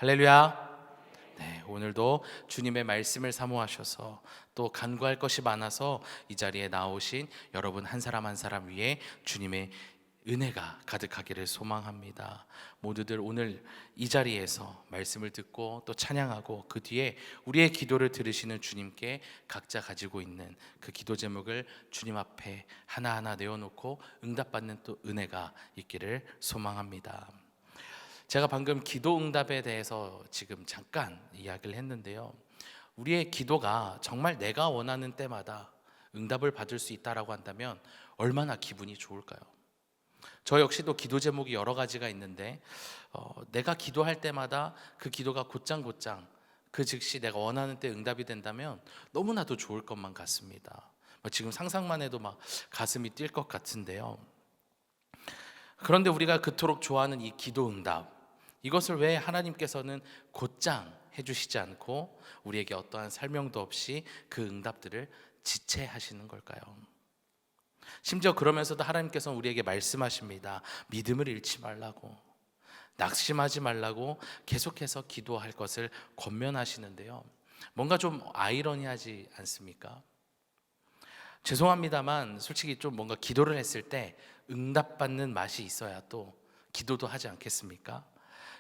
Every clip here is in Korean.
할렐루야. 네, 오늘도 주님의 말씀을 사모하셔서 또 간구할 것이 많아서 이 자리에 나오신 여러분 한 사람 한 사람 위에 주님의 은혜가 가득하기를 소망합니다. 모두들 오늘 이 자리에서 말씀을 듣고 또 찬양하고 그 뒤에 우리의 기도를 들으시는 주님께 각자 가지고 있는 그 기도 제목을 주님 앞에 하나하나 내어놓고 응답받는 또 은혜가 있기를 소망합니다. 제가 방금 기도 응답에 대해서 지금 잠깐 이야기를 했는데요. 우리의 기도가 정말 내가 원하는 때마다 응답을 받을 수 있다라고 한다면 얼마나 기분이 좋을까요? 저 역시도 기도 제목이 여러 가지가 있는데 내가 기도할 때마다 그 기도가 곧장 그 즉시 내가 원하는 때 응답이 된다면 너무나도 좋을 것만 같습니다. 지금 상상만 해도 막 가슴이 뛸 것 같은데요. 그런데 우리가 그토록 좋아하는 이 기도 응답, 이것을 왜 하나님께서는 곧장 해주시지 않고 우리에게 어떠한 설명도 없이 그 응답들을 지체하시는 걸까요? 심지어 그러면서도 하나님께서는 우리에게 말씀하십니다. 믿음을 잃지 말라고, 낙심하지 말라고 계속해서 기도할 것을 권면하시는데요. 뭔가 좀 아이러니하지 않습니까? 죄송합니다만 솔직히 좀 뭔가 기도를 했을 때 응답받는 맛이 있어야 또 기도도 하지 않겠습니까?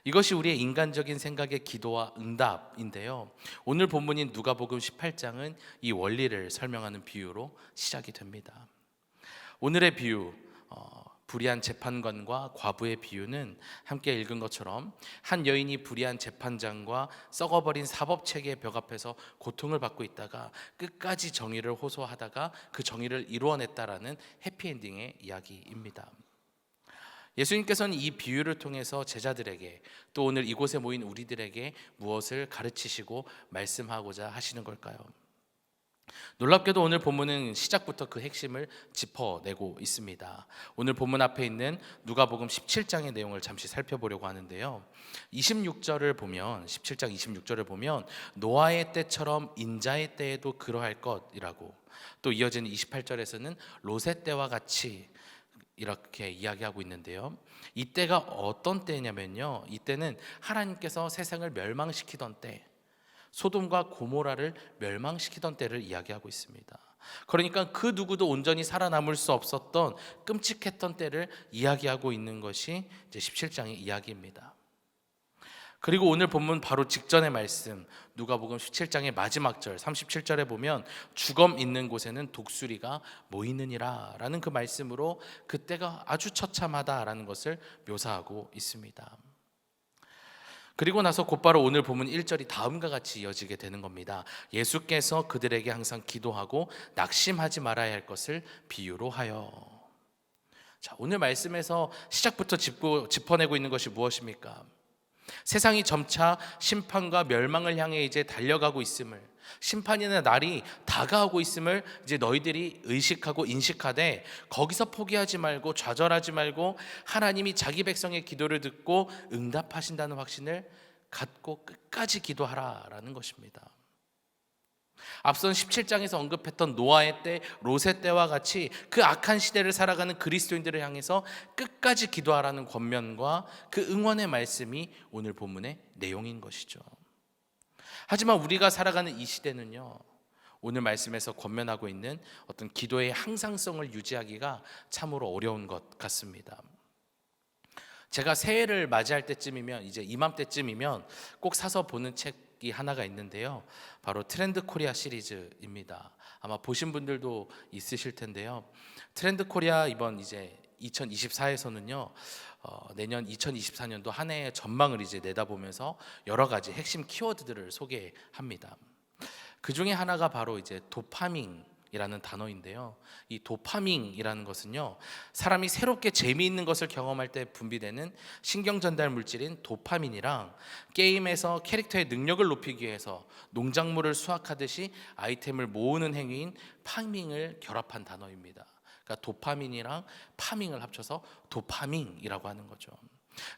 이것이 우리의 인간적인 생각의 기도와 응답인데요. 오늘 본문인 누가복음 18장은 이 원리를 설명하는 비유로 시작이 됩니다. 오늘의 비유, 불의한 재판관과 과부의 비유는 함께 읽은 것처럼 한 여인이 불의한 재판장과 썩어버린 사법체계의 벽 앞에서 고통을 받고 있다가 끝까지 정의를 호소하다가 그 정의를 이루어냈다라는 해피엔딩의 이야기입니다. 예수님께서는 이 비유를 통해서 제자들에게 또 오늘 이곳에 모인 우리들에게 무엇을 가르치시고 말씀하고자 하시는 걸까요? 놀랍게도 오늘 본문은 시작부터 그 핵심을 짚어내고 있습니다. 오늘 본문 앞에 있는 누가복음 17장의 내용을 잠시 살펴보려고 하는데요. 26절을 보면 17장 26절을 보면 노아의 때처럼 인자의 때에도 그러할 것이라고, 또 이어지는 28절에서는 롯의 때와 같이 이렇게 이야기하고 있는데요. 이때가 어떤 때냐면요, 이때는 하나님께서 세상을 멸망시키던 때, 소돔과 고모라를 멸망시키던 때를 이야기하고 있습니다. 그러니까 그 누구도 온전히 살아남을 수 없었던 끔찍했던 때를 이야기하고 있는 것이 이제 17장의 이야기입니다. 그리고 오늘 본문 바로 직전의 말씀, 누가복음 17장의 마지막 절 37절에 보면 주검 있는 곳에는 독수리가 모이느니라 라는 그 말씀으로 그때가 아주 처참하다라는 것을 묘사하고 있습니다. 그리고 나서 곧바로 오늘 본문 1절이 다음과 같이 이어지게 되는 겁니다. 예수께서 그들에게 항상 기도하고 낙심하지 말아야 할 것을 비유로 하여. 자, 오늘 말씀에서 시작부터 짚어내고 있는 것이 무엇입니까? 세상이 점차 심판과 멸망을 향해 이제 달려가고 있음을, 심판이나 날이 다가오고 있음을 이제 너희들이 의식하고 인식하되 거기서 포기하지 말고 좌절하지 말고 하나님이 자기 백성의 기도를 듣고 응답하신다는 확신을 갖고 끝까지 기도하라라는 것입니다. 앞선 17장에서 언급했던 노아의 때, 롯의 때와 같이 그 악한 시대를 살아가는 그리스도인들을 향해서 끝까지 기도하라는 권면과 그 응원의 말씀이 오늘 본문의 내용인 것이죠. 하지만 우리가 살아가는 이 시대는요, 오늘 말씀에서 권면하고 있는 어떤 기도의 항상성을 유지하기가 참으로 어려운 것 같습니다. 제가 새해를 맞이할 때쯤이면, 이제 이맘때쯤이면 꼭 사서 보는 책이 하나가 있는데요, 바로 트렌드 코리아 시리즈입니다. 아마 보신 분들도 있으실 텐데요. 트렌드 코리아 이번 이제 2024에서는요, 내년 2024년도 한 해의 전망을 이제 내다보면서 여러 가지 핵심 키워드들을 소개합니다. 그 중에 하나가 바로 이제 도파민이라는 단어인데요. 이 도파민이라는 것은요, 사람이 새롭게 재미있는 것을 경험할 때 분비되는 신경 전달 물질인 도파민이랑 게임에서 캐릭터의 능력을 높이기 위해서 농작물을 수확하듯이 아이템을 모으는 행위인 파밍을 결합한 단어입니다. 그러니까 도파민이랑 파밍을 합쳐서 도파민이라고 하는 거죠.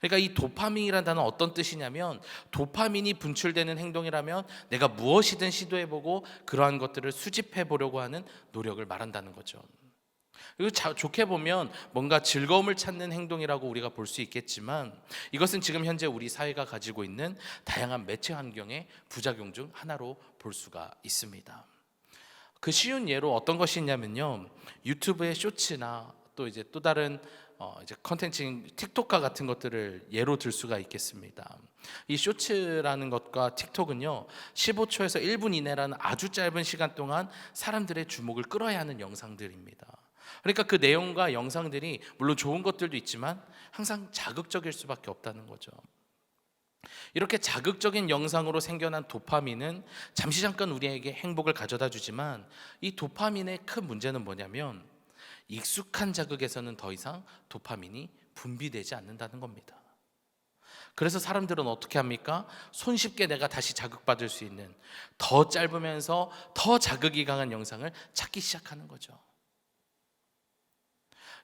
그러니까 이 도파민이라는 단어는 어떤 뜻이냐면, 도파민이 분출되는 행동이라면 내가 무엇이든 시도해보고 그러한 것들을 수집해보려고 하는 노력을 말한다는 거죠. 이거 좋게 보면 뭔가 즐거움을 찾는 행동이라고 우리가 볼 수 있겠지만, 이것은 지금 현재 우리 사회가 가지고 있는 다양한 매체 환경의 부작용 중 하나로 볼 수가 있습니다. 그 쉬운 예로 어떤 것이 있냐면요, 유튜브의 쇼츠나 또 이제 또 다른 이제 컨텐츠인 틱톡과 같은 것들을 예로 들 수가 있겠습니다. 이 쇼츠라는 것과 틱톡은요, 15초에서 1분 이내라는 아주 짧은 시간 동안 사람들의 주목을 끌어야 하는 영상들입니다. 그러니까 그 내용과 영상들이 물론 좋은 것들도 있지만 항상 자극적일 수밖에 없다는 거죠. 이렇게 자극적인 영상으로 생겨난 도파민은 잠시 잠깐 우리에게 행복을 가져다 주지만, 이 도파민의 큰 문제는 뭐냐면 익숙한 자극에서는 더 이상 도파민이 분비되지 않는다는 겁니다. 그래서 사람들은 어떻게 합니까? 손쉽게 내가 다시 자극받을 수 있는 더 짧으면서 더 자극이 강한 영상을 찾기 시작하는 거죠.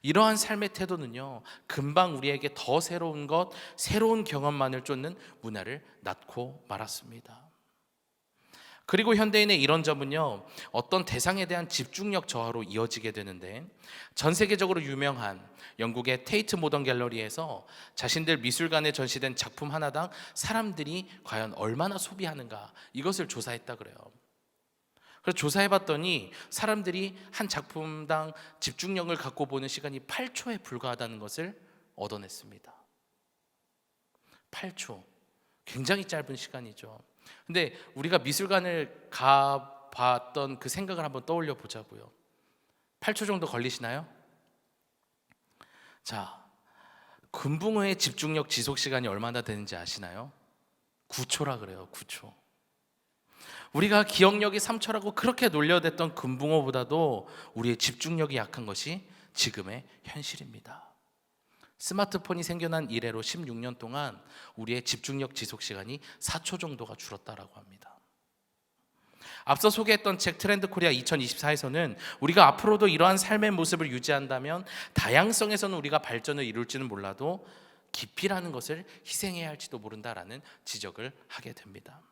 이러한 삶의 태도는요, 금방 우리에게 더 새로운 것, 새로운 경험만을 쫓는 문화를 낳고 말았습니다. 그리고 현대인의 이런 점은요, 어떤 대상에 대한 집중력 저하로 이어지게 되는데, 전 세계적으로 유명한 영국의 테이트 모던 갤러리에서 자신들 미술관에 전시된 작품 하나당 사람들이 과연 얼마나 소비하는가, 이것을 조사했다 그래요. 그래서 조사해봤더니 사람들이 한 작품당 집중력을 갖고 보는 시간이 8초에 불과하다는 것을 얻어냈습니다. 8초, 굉장히 짧은 시간이죠. 근데 우리가 미술관을 가봤던 그 생각을 한번 떠올려 보자고요. 8초 정도 걸리시나요? 자, 금붕어의 집중력 지속 시간이 얼마나 되는지 아시나요? 9초라 그래요. 9초. 우리가 기억력이 3초라고 그렇게 놀려댔던 금붕어보다도 우리의 집중력이 약한 것이 지금의 현실입니다. 스마트폰이 생겨난 이래로 16년 동안 우리의 집중력 지속 시간이 4초 정도가 줄었다라고 합니다. 앞서 소개했던 책 트렌드 코리아 2024에서는 우리가 앞으로도 이러한 삶의 모습을 유지한다면 다양성에서는 우리가 발전을 이룰지는 몰라도 깊이라는 것을 희생해야 할지도 모른다라는 지적을 하게 됩니다.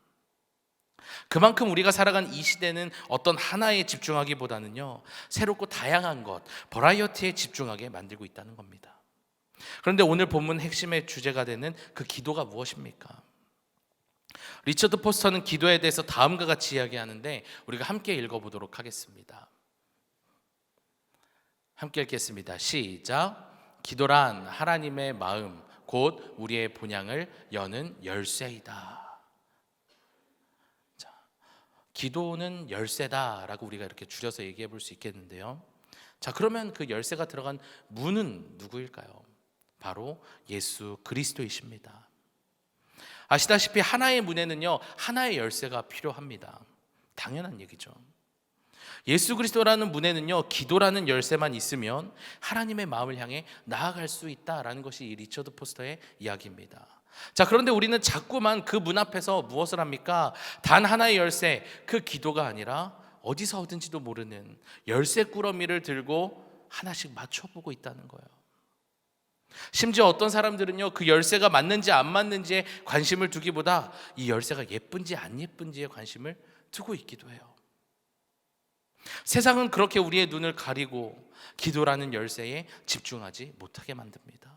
그만큼 우리가 살아간 이 시대는 어떤 하나에 집중하기보다는요, 새롭고 다양한 것, 버라이어티에 집중하게 만들고 있다는 겁니다. 그런데 오늘 본문 핵심의 주제가 되는 그 기도가 무엇입니까? 리처드 포스터는 기도에 대해서 다음과 같이 이야기하는데, 우리가 함께 읽어보도록 하겠습니다. 함께 읽겠습니다. 시작. 기도란 하나님의 마음 곧 우리의 본향을 여는 열쇠이다. 기도는 열쇠다라고 우리가 이렇게 줄여서 얘기해 볼 수 있겠는데요. 자, 그러면 그 열쇠가 들어간 문은 누구일까요? 바로 예수 그리스도이십니다. 아시다시피 하나의 문에는요, 하나의 열쇠가 필요합니다. 당연한 얘기죠. 예수 그리스도라는 문에는요, 기도라는 열쇠만 있으면 하나님의 마음을 향해 나아갈 수 있다라는 것이 이 리처드 포스터의 이야기입니다. 자, 그런데 우리는 자꾸만 그 문 앞에서 무엇을 합니까? 단 하나의 열쇠, 그 기도가 아니라 어디서 얻은지도 모르는 열쇠 꾸러미를 들고 하나씩 맞춰보고 있다는 거예요. 심지어 어떤 사람들은요, 그 열쇠가 맞는지 안 맞는지에 관심을 두기보다 이 열쇠가 예쁜지 안 예쁜지에 관심을 두고 있기도 해요. 세상은 그렇게 우리의 눈을 가리고 기도라는 열쇠에 집중하지 못하게 만듭니다.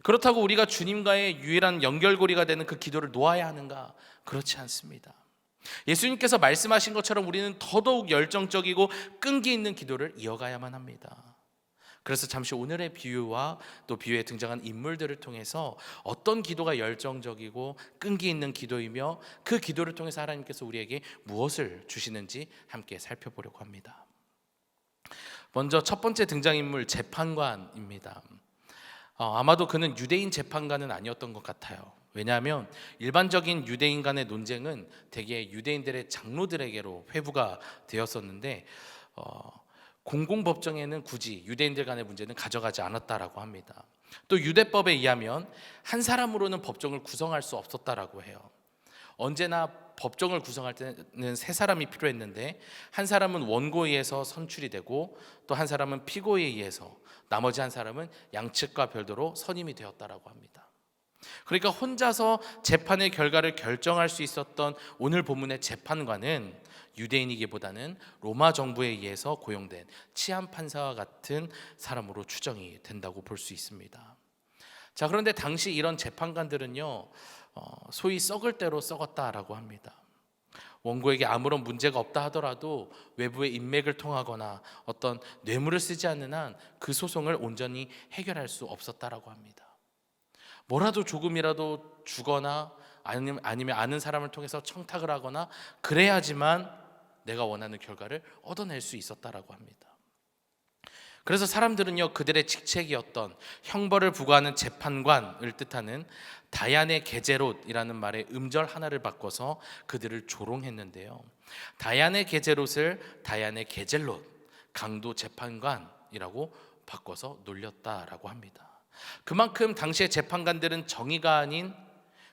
그렇다고 우리가 주님과의 유일한 연결고리가 되는 그 기도를 놓아야 하는가? 그렇지 않습니다. 예수님께서 말씀하신 것처럼 우리는 더더욱 열정적이고 끈기 있는 기도를 이어가야만 합니다. 그래서 잠시 오늘의 비유와 또 비유에 등장한 인물들을 통해서 어떤 기도가 열정적이고 끈기 있는 기도이며 그 기도를 통해서 하나님께서 우리에게 무엇을 주시는지 함께 살펴보려고 합니다. 먼저 첫 번째 등장인물 재판관입니다. 아마도 그는 유대인 재판관은 아니었던 것 같아요. 왜냐하면 일반적인 유대인 간의 논쟁은 대개 유대인들의 장로들에게로 회부가 되었었는데, 공공법정에는 굳이 유대인들 간의 문제는 가져가지 않았다라고 합니다. 또 유대법에 의하면 한 사람으로는 법정을 구성할 수 없었다라고 해요. 언제나 법정을 구성할 때는 세 사람이 필요했는데, 한 사람은 원고에 의해서 선출이 되고 또 한 사람은 피고에 의해서, 나머지 한 사람은 양측과 별도로 선임이 되었다라고 합니다. 그러니까 혼자서 재판의 결과를 결정할 수 있었던 오늘 본문의 재판관은 유대인이기보다는 로마 정부에 의해서 고용된 치안 판사와 같은 사람으로 추정이 된다고 볼 수 있습니다. 자, 그런데 당시 이런 재판관들은요, 소위 썩을 대로 썩었다라고 합니다. 원고에게 아무런 문제가 없다 하더라도 외부의 인맥을 통하거나 어떤 뇌물을 쓰지 않는 한 그 소송을 온전히 해결할 수 없었다라고 합니다. 뭐라도 조금이라도 주거나 아니면 아는 사람을 통해서 청탁을 하거나 그래야지만 내가 원하는 결과를 얻어낼 수 있었다라고 합니다. 그래서 사람들은요, 그들의 직책이었던 형벌을 부과하는 재판관을 뜻하는 다얀의 게제롯이라는 말의 음절 하나를 바꿔서 그들을 조롱했는데요, 다얀의 게제롯을 다얀의 게젤롯, 강도 재판관이라고 바꿔서 놀렸다라고 합니다. 그만큼 당시의 재판관들은 정의가 아닌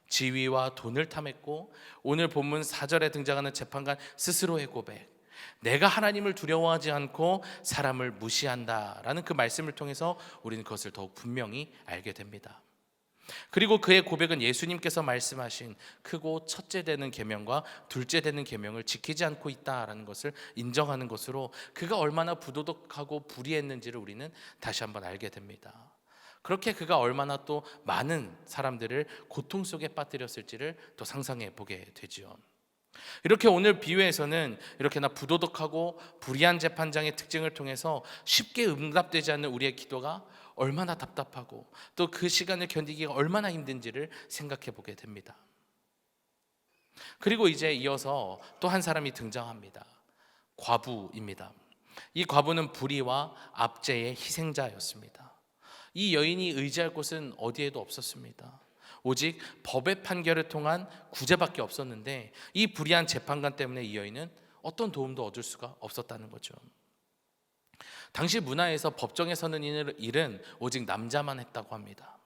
지위와 돈을 탐했고, 오늘 본문 4절에 등장하는 재판관 스스로의 고백, 내가 하나님을 두려워하지 않고 사람을 무시한다라는 그 말씀을 통해서 우리는 그것을 더욱 분명히 알게 됩니다. 그리고 그의 고백은 예수님께서 말씀하신 크고 첫째 되는 계명과 둘째 되는 계명을 지키지 않고 있다라는 것을 인정하는 것으로 그가 얼마나 부도덕하고 불의했는지를 우리는 다시 한번 알게 됩니다. 그렇게 그가 얼마나 또 많은 사람들을 고통 속에 빠뜨렸을지를 또 상상해 보게 되죠. 이렇게 오늘 비유에서는 이렇게나 부도덕하고 불의한 재판장의 특징을 통해서 쉽게 응답되지 않는 우리의 기도가 얼마나 답답하고 또 그 시간을 견디기가 얼마나 힘든지를 생각해 보게 됩니다. 그리고 이제 이어서 또 한 사람이 등장합니다. 과부입니다. 이 과부는 불의와 압제의 희생자였습니다. 이 여인이 의지할 곳은 어디에도 없었습니다. 오직 법의 판결을 통한 구제밖에 없었는데 이 불의한 재판관 때문에 이 여인은 어떤 도움도 얻을 수가 없었다는 거죠. 당시 문화에서 법정에 서는 일은 오직 남자만 했다고 합니다.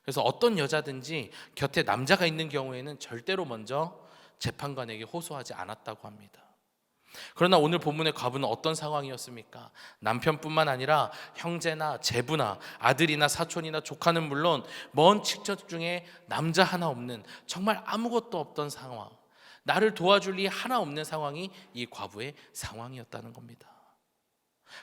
그래서 어떤 여자든지 곁에 남자가 있는 경우에는 절대로 먼저 재판관에게 호소하지 않았다고 합니다. 그러나 오늘 본문의 과부는 어떤 상황이었습니까? 남편뿐만 아니라 형제나 제부나 아들이나 사촌이나 조카는 물론 먼 친척 중에 남자 하나 없는 정말 아무것도 없던 상황, 나를 도와줄 리 하나 없는 상황이 이 과부의 상황이었다는 겁니다.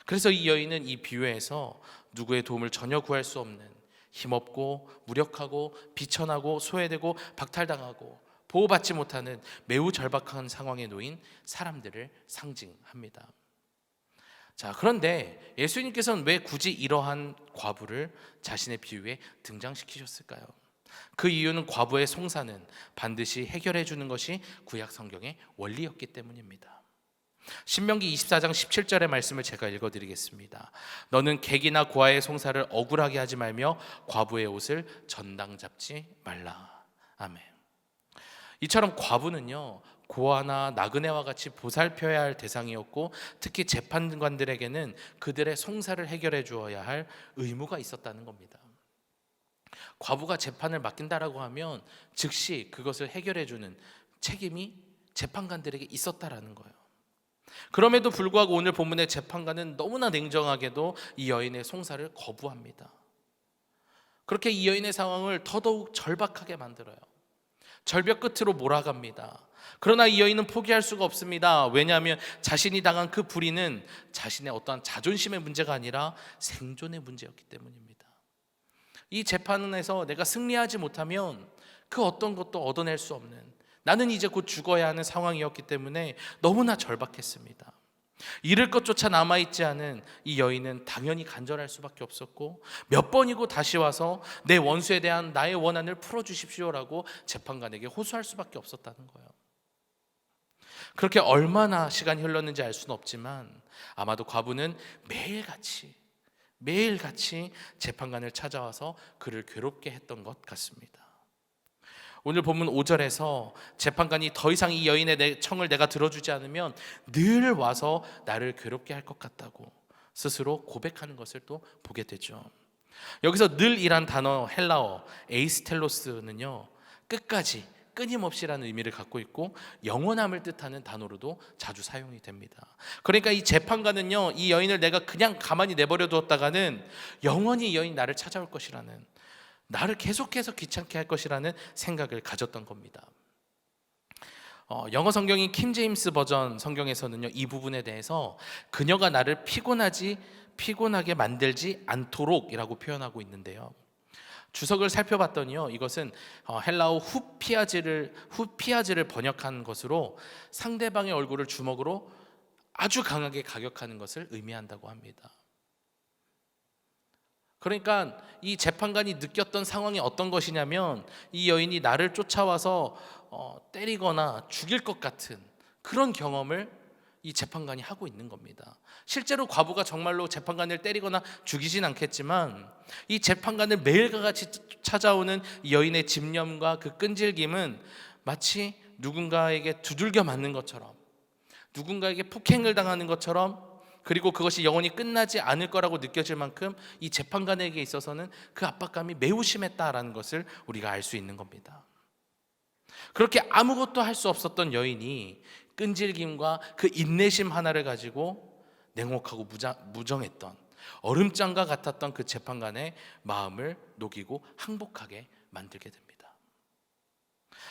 그래서 이 여인은 이 비유에서 누구의 도움을 전혀 구할 수 없는 힘없고 무력하고 비천하고 소외되고 박탈당하고 보호받지 못하는 매우 절박한 상황에 놓인 사람들을 상징합니다. 자, 그런데 예수님께서는 왜 굳이 이러한 과부를 자신의 비유에 등장시키셨을까요? 그 이유는 과부의 송사는 반드시 해결해 주는 것이 구약 성경의 원리였기 때문입니다. 신명기 24장 17절의 말씀을 제가 읽어드리겠습니다. 너는 객이나 고아의 송사를 억울하게 하지 말며 과부의 옷을 전당 잡지 말라. 아멘. 이처럼 과부는요, 고아나 나그네와 같이 보살펴야 할 대상이었고 특히 재판관들에게는 그들의 송사를 해결해 주어야 할 의무가 있었다는 겁니다. 과부가 재판을 맡긴다라고 하면 즉시 그것을 해결해 주는 책임이 재판관들에게 있었다라는 거예요. 그럼에도 불구하고 오늘 본문의 재판관은 너무나 냉정하게도 이 여인의 송사를 거부합니다. 그렇게 이 여인의 상황을 더더욱 절박하게 만들어요. 절벽 끝으로 몰아갑니다. 그러나 이 여인은 포기할 수가 없습니다. 왜냐하면 자신이 당한 그 불의는 자신의 어떠한 자존심의 문제가 아니라 생존의 문제였기 때문입니다. 이 재판에서 내가 승리하지 못하면 그 어떤 것도 얻어낼 수 없는, 나는 이제 곧 죽어야 하는 상황이었기 때문에 너무나 절박했습니다. 잃을 것조차 남아있지 않은 이 여인은 당연히 간절할 수밖에 없었고 몇 번이고 다시 와서 내 원수에 대한 나의 원한을 풀어주십시오라고 재판관에게 호소할 수밖에 없었다는 거예요. 그렇게 얼마나 시간이 흘렀는지 알 수는 없지만 아마도 과부는 매일같이 재판관을 찾아와서 그를 괴롭게 했던 것 같습니다. 오늘 본문 5절에서 재판관이 더 이상 이 여인의 청을 내가 들어주지 않으면 늘 와서 나를 괴롭게 할 것 같다고 스스로 고백하는 것을 또 보게 되죠. 여기서 늘이란 단어 헬라어 에이스텔로스는요, 끝까지 끊임없이라는 의미를 갖고 있고 영원함을 뜻하는 단어로도 자주 사용이 됩니다. 그러니까 이 재판관은요, 이 여인을 내가 그냥 가만히 내버려 두었다가는 영원히 이 여인 나를 찾아올 것이라는 나를 계속해서 귀찮게 할 것이라는 생각을 가졌던 겁니다. 영어 성경인 킹 제임스 버전 성경에서는요, 이 부분에 대해서 그녀가 나를 피곤하게 만들지 않도록이라고 표현하고 있는데요. 주석을 살펴봤더니요, 이것은 헬라어 후피아즈를 번역한 것으로 상대방의 얼굴을 주먹으로 아주 강하게 가격하는 것을 의미한다고 합니다. 그러니까 이 재판관이 느꼈던 상황이 어떤 것이냐면, 이 여인이 나를 쫓아와서 때리거나 죽일 것 같은 그런 경험을 이 재판관이 하고 있는 겁니다. 실제로 과부가 정말로 재판관을 때리거나 죽이진 않겠지만, 이 재판관을 매일과 같이 찾아오는 이 여인의 집념과 그 끈질김은 마치 누군가에게 두들겨 맞는 것처럼, 누군가에게 폭행을 당하는 것처럼, 그리고 그것이 영원히 끝나지 않을 거라고 느껴질 만큼 이 재판관에게 있어서는 그 압박감이 매우 심했다라는 것을 우리가 알 수 있는 겁니다. 그렇게 아무것도 할 수 없었던 여인이 끈질김과 그 인내심 하나를 가지고 냉혹하고 무정했던, 얼음장과 같았던 그 재판관의 마음을 녹이고 항복하게 만들게 됩니다.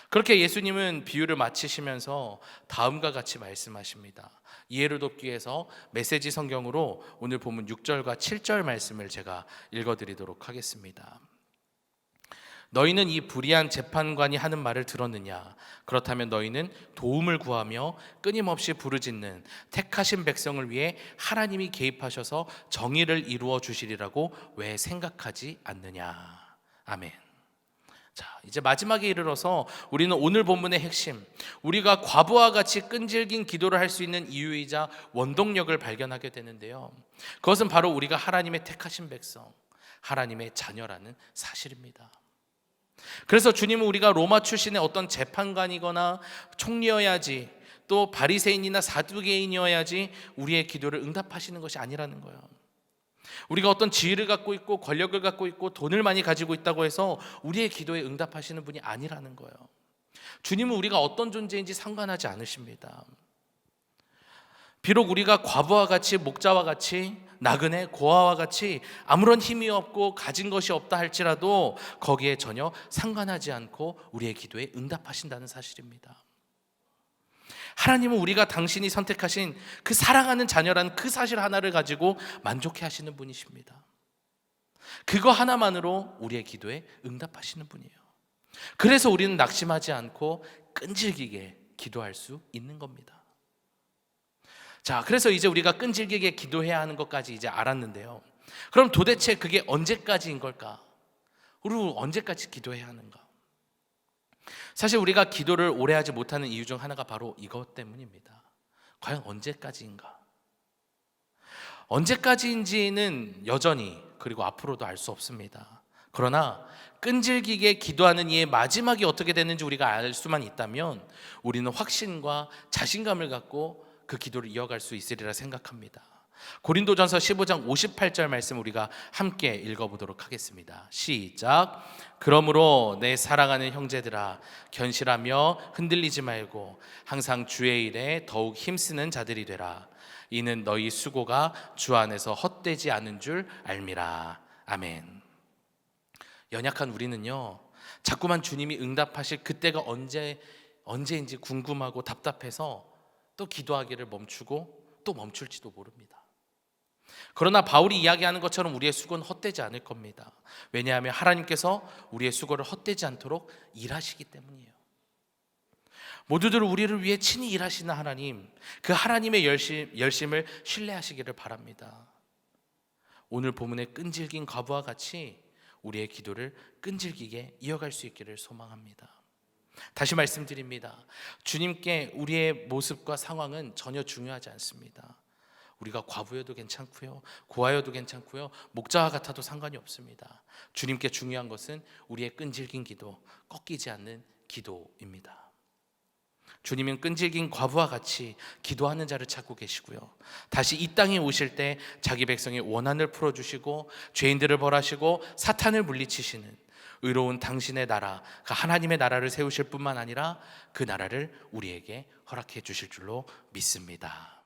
그렇게 예수님은 비유를 마치시면서 다음과 같이 말씀하십니다. 이해를 돕기 위해서 메시지 성경으로 오늘 본문 6절과 7절 말씀을 제가 읽어드리도록 하겠습니다. 너희는 이 불의한 재판관이 하는 말을 들었느냐? 그렇다면 너희는 도움을 구하며 끊임없이 부르짖는 택하신 백성을 위해 하나님이 개입하셔서 정의를 이루어 주시리라고 왜 생각하지 않느냐? 아멘. 자, 이제 마지막에 이르러서 우리는 오늘 본문의 핵심, 우리가 과부와 같이 끈질긴 기도를 할 수 있는 이유이자 원동력을 발견하게 되는데요, 그것은 바로 우리가 하나님의 택하신 백성, 하나님의 자녀라는 사실입니다. 그래서 주님은 우리가 로마 출신의 어떤 재판관이거나 총리여야지, 또 바리새인이나 사두개인이어야지 우리의 기도를 응답하시는 것이 아니라는 거예요. 우리가 어떤 지위를 갖고 있고 권력을 갖고 있고 돈을 많이 가지고 있다고 해서 우리의 기도에 응답하시는 분이 아니라는 거예요. 주님은 우리가 어떤 존재인지 상관하지 않으십니다. 비록 우리가 과부와 같이, 목자와 같이, 나그네, 고아와 같이 아무런 힘이 없고 가진 것이 없다 할지라도 거기에 전혀 상관하지 않고 우리의 기도에 응답하신다는 사실입니다. 하나님은 우리가 당신이 선택하신 그 사랑하는 자녀라는 그 사실 하나를 가지고 만족해 하시는 분이십니다. 그거 하나만으로 우리의 기도에 응답하시는 분이에요. 그래서 우리는 낙심하지 않고 끈질기게 기도할 수 있는 겁니다. 자, 그래서 이제 우리가 끈질기게 기도해야 하는 것까지 이제 알았는데요, 그럼 도대체 그게 언제까지인 걸까? 우리 언제까지 기도해야 하는가? 사실 우리가 기도를 오래 하지 못하는 이유 중 하나가 바로 이것 때문입니다. 과연 언제까지인가? 언제까지인지는 여전히, 그리고 앞으로도 알 수 없습니다. 그러나 끈질기게 기도하는 이의 마지막이 어떻게 되는지 우리가 알 수만 있다면 우리는 확신과 자신감을 갖고 그 기도를 이어갈 수 있으리라 생각합니다. 고린도전서 15장 58절 말씀 우리가 함께 읽어보도록 하겠습니다. 시작. 그러므로 내 사랑하는 형제들아, 견실하며 흔들리지 말고 항상 주의 일에 더욱 힘쓰는 자들이 되라. 이는 너희 수고가 주 안에서 헛되지 않은 줄 알미라. 아멘. 연약한 우리는요, 자꾸만 주님이 응답하실 그때가 언제인지 궁금하고 답답해서 또 기도하기를 멈추고 또 멈출지도 모릅니다. 그러나 바울이 이야기하는 것처럼 우리의 수고는 헛되지 않을 겁니다. 왜냐하면 하나님께서 우리의 수고를 헛되지 않도록 일하시기 때문이에요. 모두들 우리를 위해 친히 일하시는 하나님, 그 하나님의 열심을 신뢰하시기를 바랍니다. 오늘 본문의 끈질긴 과부와 같이 우리의 기도를 끈질기게 이어갈 수 있기를 소망합니다. 다시 말씀드립니다. 주님께 우리의 모습과 상황은 전혀 중요하지 않습니다. 우리가 과부여도 괜찮고요, 고아여도 괜찮고요, 목자와 같아도 상관이 없습니다. 주님께 중요한 것은 우리의 끈질긴 기도, 꺾이지 않는 기도입니다. 주님은 끈질긴 과부와 같이 기도하는 자를 찾고 계시고요, 다시 이 땅에 오실 때 자기 백성의 원한을 풀어주시고 죄인들을 벌하시고 사탄을 물리치시는 의로운 당신의 나라, 그 하나님의 나라를 세우실 뿐만 아니라 그 나라를 우리에게 허락해 주실 줄로 믿습니다.